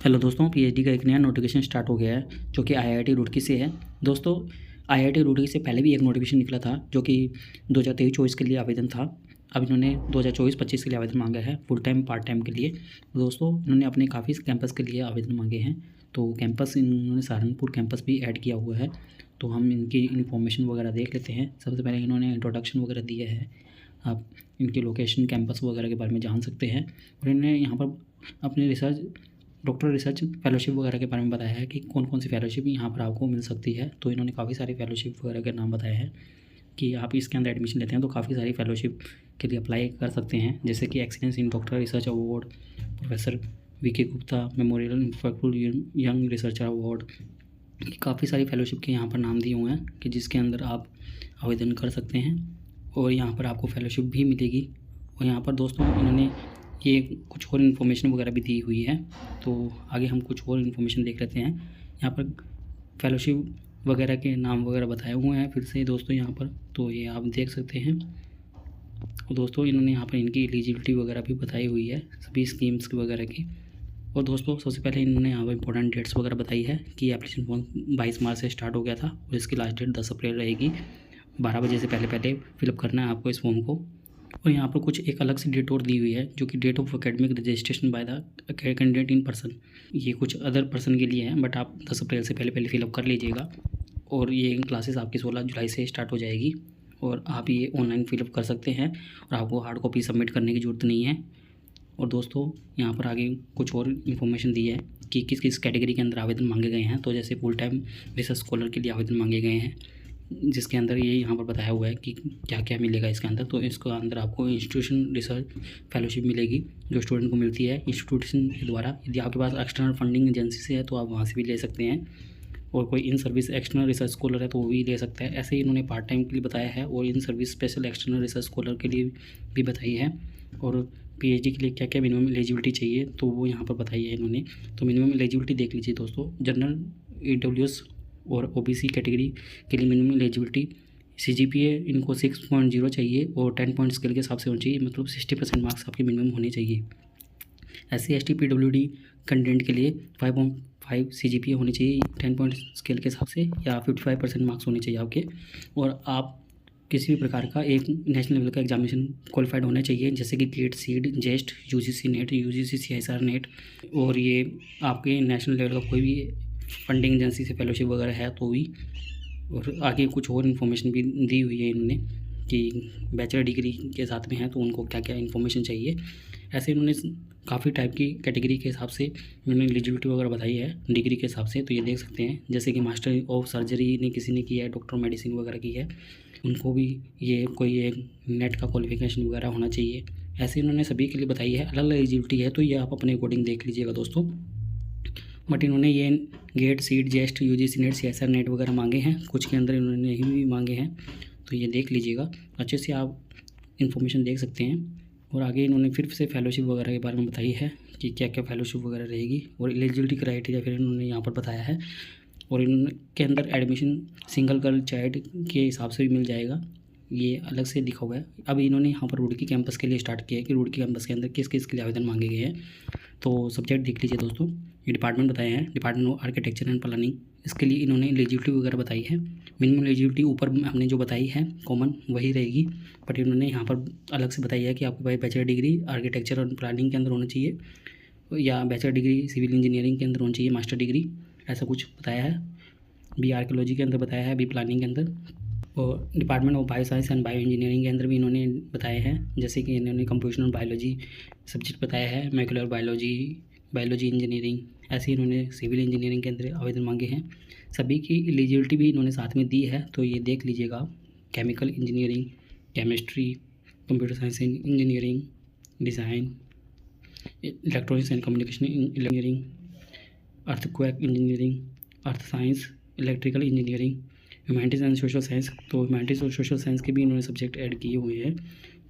Hello दोस्तों, PhD का एक नया नोटिफिकेशन स्टार्ट हो गया है जो कि आईआईटी रुड़की से है। दोस्तों, आईआईटी रुड़की से पहले भी एक नोटिफिकेशन निकला था जो कि 2023-24 के लिए आवेदन था। अब इन्होंने 2024-25 के लिए आवेदन मांगा है, फुल टाइम पार्ट टाइम के लिए। दोस्तों, इन्होंने अपने काफ़ी कैंपस के लिए आवेदन मांगे हैं। तो कैंपस इन्होंने सहारनपुर कैंपस भी ऐड किया हुआ है। तो हम इनकी इन्फॉर्मेशन वगैरह देख लेते हैं। सबसे पहले इन्होंने इंट्रोडक्शन वगैरह दिया है। आप इनकी लोकेशन, कैंपस वगैरह के बारे में जान सकते हैं। और इन्होंने यहाँ पर अपने डॉक्टर रिसर्च फेलोशिप वगैरह के बारे में बताया है कि कौन कौन सी फेलोशिप यहाँ पर आपको मिल सकती है। तो इन्होंने काफ़ी सारी फेलोशिप वगैरह के नाम बताए हैं कि आप इसके अंदर एडमिशन लेते हैं तो काफ़ी सारी फेलोशिप के लिए अप्लाई कर सकते हैं, जैसे कि excellence in doctor research award, professor VK Gupta memorial impactful young researcher award. काफ़ी सारी फेलोशिप के यहाँ पर नाम दिए हुए हैं कि जिसके अंदर आप आवेदन कर सकते हैं और यहाँ पर आपको फेलोशिप भी मिलेगी। और यहाँ पर दोस्तों इन्होंने ये कुछ और इन्फॉर्मेशन वगैरह भी दी हुई है। तो आगे हम कुछ और इन्फॉर्मेशन देख लेते हैं। यहाँ पर फेलोशिप वगैरह के नाम वगैरह बताए हुए हैं फिर से दोस्तों यहाँ पर, तो ये आप देख सकते हैं। और दोस्तों इन्होंने यहाँ पर इनकी एलिजिबिलिटी वगैरह भी बताई हुई है सभी स्कीम्स वगैरह की। और दोस्तों सबसे पहले इन्होंने यहाँ पर इंपॉर्टेंट डेट्स वगैरह बताई है कि एप्लीकेशन फॉर्म 22 मार्च से स्टार्ट हो गया था और इसकी लास्ट डेट 10 अप्रैल रहेगी। 12 बजे से पहले फिलअप करना है आपको इस फॉर्म को। और यहाँ पर कुछ एक अलग से डेट और दी हुई है जो कि date of academic registration by the candidate in person. ये कुछ अदर पर्सन के लिए है, बट आप 10 अप्रैल से पहले फिलअप कर लीजिएगा। और ये क्लासेस आपकी 16 जुलाई से स्टार्ट हो जाएगी और आप ये ऑनलाइन फिलअप कर सकते हैं और आपको हार्ड कॉपी सबमिट करने की ज़रूरत नहीं है। और दोस्तों यहाँ पर आगे कुछ और इन्फॉर्मेशन दी है कि किस किस कैटेगरी के अंदर आवेदन मांगे गए हैं। तो जैसे फुल टाइम रिसर्च स्कॉलर के लिए आवेदन मांगे गए हैं, जिसके अंदर ये यहाँ पर बताया हुआ है कि क्या क्या मिलेगा इसके अंदर। तो इसके अंदर आपको इंस्टीट्यूशन रिसर्च फेलोशिप मिलेगी जो स्टूडेंट को मिलती है इंस्टीट्यूशन के द्वारा। यदि आपके पास एक्सटर्नल फंडिंग एजेंसी से है तो आप वहाँ से भी ले सकते हैं, और कोई in service external research scholar है तो वो भी ले सकता है। ऐसे ही इन्होंने पार्ट टाइम के लिए बताया है और in service special external research scholar के लिए भी बताई है। और पीएचडी के लिए क्या क्या मिनिमम एलिजिबिलिटी चाहिए तो वो यहाँ पर बताई है इन्होंने। तो मिनिमम एलिजिबिलिटी देख लीजिए दोस्तों। जनरल, ईडब्ल्यूएस और ओबीसी कैटेगरी के लिए मिनिमम एलिजिबिलिटी सीजीपीए इनको 6.0 चाहिए और 10 पॉइंट स्केल के हिसाब से होनी चाहिए, मतलब 60% मार्क्स आपके मिनिमम होने चाहिए। SC ST PWD कैंडिडेट के लिए 5.5 CGPA होनी चाहिए 10 पॉइंट स्केल के हिसाब से, या 55% मार्क्स होने चाहिए आपके। और आप किसी भी प्रकार का एक नेशनल लेवल का एग्जामिनेशन क्वालिफाइड होना चाहिए, जैसे कि GATE, CEED, JEST, UGC NET, UGC CSR NET. और ये आपके नेशनल लेवल का कोई भी फंडिंग एजेंसी से फेलोशिप वगैरह है तो भी। और आगे कुछ और इन्फॉर्मेशन भी दी हुई है इन्होंने कि बैचलर डिग्री के साथ में है तो उनको क्या क्या इन्फॉर्मेशन चाहिए। ऐसे इन्होंने काफ़ी टाइप की कैटेगरी के हिसाब से इन्होंने एलिजिबिलिटी वगैरह बताई है डिग्री के हिसाब से। तो ये देख सकते हैं, जैसे कि मास्टर ऑफ सर्जरी ने किसी ने किया है, डॉक्टर मेडिसिन वगैरह की है, उनको भी ये कोई एक नेट का क्वालिफिकेशन वगैरह होना चाहिए। ऐसे इन्होंने सभी के लिए बताई है, अलग अलग एलिजिबिलिटी है, तो ये आप अपने अकॉर्डिंग देख लीजिएगा दोस्तों। बट इन्होंने ये GATE, SET, JEST, UGC NET, CSR NET वगैरह मांगे हैं, कुछ के अंदर इन्होंने नहीं भी मांगे हैं। तो ये देख लीजिएगा, अच्छे से आप इन्फॉर्मेशन देख सकते हैं। और आगे इन्होंने फिर से फेलोशिप वगैरह के बारे में बताई है कि क्या क्या फेलोशिप वगैरह रहेगी और एलिजिबिलिटी क्राइटेरिया फिर इन्होंने यहाँ पर बताया है। और इनके अंदर एडमिशन सिंगल गर्ल चाइल्ड के हिसाब से भी मिल जाएगा, ये अलग से लिखा हुआ है। अब इन्होंने यहाँ पर रुड़की कैंपस के लिए स्टार्ट किया है कि रुड़की कैंपस के अंदर किस किस के लिए आवेदन मांगे गए हैं। तो सब्जेक्ट देख लीजिए दोस्तों, ये डिपार्टमेंट बताए हैं, department of architecture and planning. इसके लिए इन्होंने एलिजिबिलिटी वगैरह बताई है। मिनिमम एलिजिबिलिटी ऊपर हमने जो बताई है कॉमन वही रहेगी, बट इन्होंने यहाँ पर अलग से बताई है कि आपके पास बैचलर डिग्री आर्किटेक्चर और प्लानिंग के अंदर होना चाहिए, या बैचलर डिग्री सिविल इंजीनियरिंग के अंदर होनी चाहिए, मास्टर डिग्री, ऐसा कुछ बताया है। बी आर्कियोलॉजी के अंदर बताया है, बी प्लानिंग के अंदर। और department of bio science and bio engineering के अंदर भी इन्होंने बताए हैं, जैसे कि इन्होंने कंप्यूटेशनल बायोलॉजी सब्जेक्ट बताया है, मैकुलर बायोलॉजी, बायोलॉजी इंजीनियरिंग। ऐसे ही इन्होंने सिविल इंजीनियरिंग के अंदर आवेदन मांगे हैं। सभी की एलिजिबिलिटी भी इन्होंने साथ में दी है, तो ये देख लीजिएगा। Chemical engineering, chemistry, computer science engineering, design, electronics and communication engineering, earthquake engineering, earth science, electrical engineering, humanities and social science. तो ह्यूमैनिटीज़ और सोशल साइंस के भी इन्होंने सब्जेक्ट ऐड किए हुए हैं।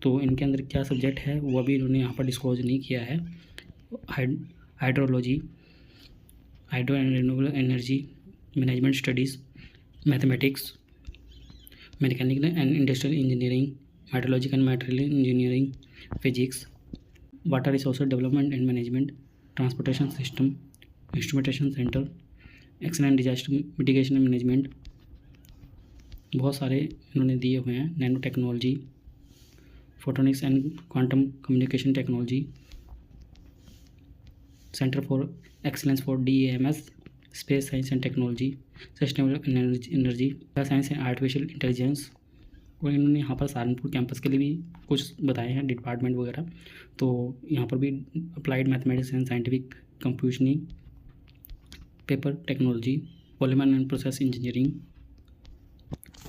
तो इनके अंदर क्या सब्जेक्ट है वो अभी इन्होंने यहाँ पर डिस्क्लोज नहीं किया है। Hydrology, hydro and renewable energy management studies, mathematics, mechanical and industrial engineering, metallurgical and material engineering, physics, water resource development and management, transportation system, instrumentation centre, excellent disaster mitigation management, बहुत सारे इन्होंने दिए हुए हैं। Nano technology, photonics and quantum communication technology, centre for excellence for DAMS, space science and technology, sustainable energy, science and artificial intelligence. और इन्होंने यहाँ पर सहारनपुर कैंपस के लिए भी कुछ बताए हैं डिपार्टमेंट वगैरह। तो यहाँ पर भी applied mathematics and scientific computing, paper technology, polymer and process engineering.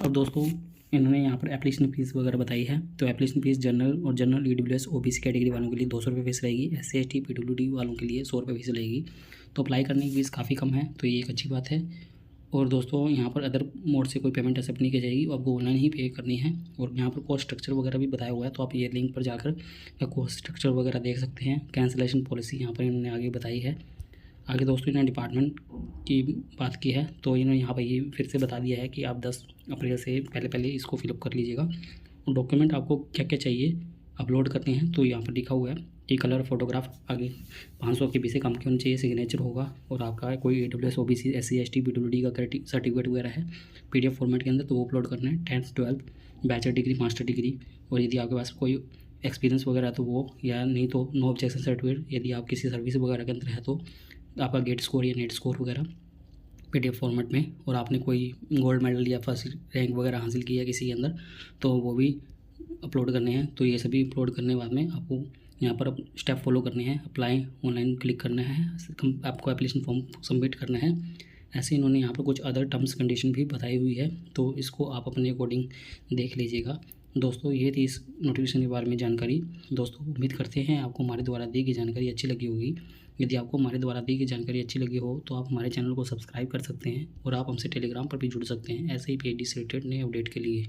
अब दोस्तों इन्होंने यहाँ पर एप्लीकेशन फ़ीस वगैरह बताई है। तो एप्लीकेशन फ़ीस जनरल और जनरल EWS OBC कैटेगरी वालों के लिए 200 रुपये फीस रहेगी। SC ST PWD वालों के लिए 100 रुपये फीस रहेगी। तो अप्लाई करने की फीस काफ़ी कम है, तो ये एक अच्छी बात है। और दोस्तों यहाँ पर अदर मोड से कोई पेमेंट एक्सेप्ट नहीं की जाएगी, आपको ऑनलाइन ही पे करनी है। और यहाँ पर कोर्स स्ट्रक्चर वगैरह भी बताया हुआ है, तो आप ये लिंक पर जाकर कोर्स स्ट्रक्चर वगैरह देख सकते हैं। कैंसिलेशन पॉलिसी यहाँ पर इन्होंने आगे बताई है। आगे दोस्तों इन्होंने डिपार्टमेंट की बात की है, तो इन्होंने यहाँ पर ये फिर से बता दिया है कि आप 10 अप्रैल से पहले इसको फिलअप कर लीजिएगा। और डॉक्यूमेंट आपको क्या क्या चाहिए अपलोड करते हैं, तो यहाँ पर लिखा हुआ है कि कलर फोटोग्राफ आगे 500 KB से कम के होने चाहिए, सिग्नेचर होगा, और आपका कोई AWS OBC SC ST PWD का सर्टिफिकेट वगैरह है PDF फॉर्मेट के अंदर, तो वो अपलोड करना है। 10th 12th bachelor degree, master degree, और यदि आपके पास कोई एक्सपीरियंस वगैरह है तो वो, या नहीं तो नो ऑब्जेक्शन सर्टिफिकेट, यदि आप किसी सर्विस वगैरह के अंदर है तो आपका गेट स्कोर या नेट स्कोर वगैरह PDF फॉर्मेट में, और आपने कोई गोल्ड मेडल या फर्स्ट रैंक वगैरह हासिल किया किसी के अंदर, तो वो भी अपलोड करने हैं। तो ये सभी अपलोड करने के बाद में आपको यहाँ पर स्टेप फॉलो करने हैं। अप्लाई ऑनलाइन क्लिक करना है, आपको एप्लीकेशन फॉर्म सबमिट करना है। ऐसे इन्होंने यहाँ पर कुछ अदर टर्म्स कंडीशन भी बताई हुई है, तो इसको आप अपने अकॉर्डिंग देख लीजिएगा। दोस्तों ये थी इस नोटिफिकेशन के बारे में जानकारी। दोस्तों उम्मीद करते हैं आपको हमारे द्वारा दी गई जानकारी अच्छी लगी होगी। यदि आपको हमारे द्वारा दी गई जानकारी अच्छी लगी हो तो आप हमारे चैनल को सब्सक्राइब कर सकते हैं, और आप हमसे टेलीग्राम पर भी जुड़ सकते हैं ऐसे ही PhD से रिलेटेड नए अपडेट के लिए।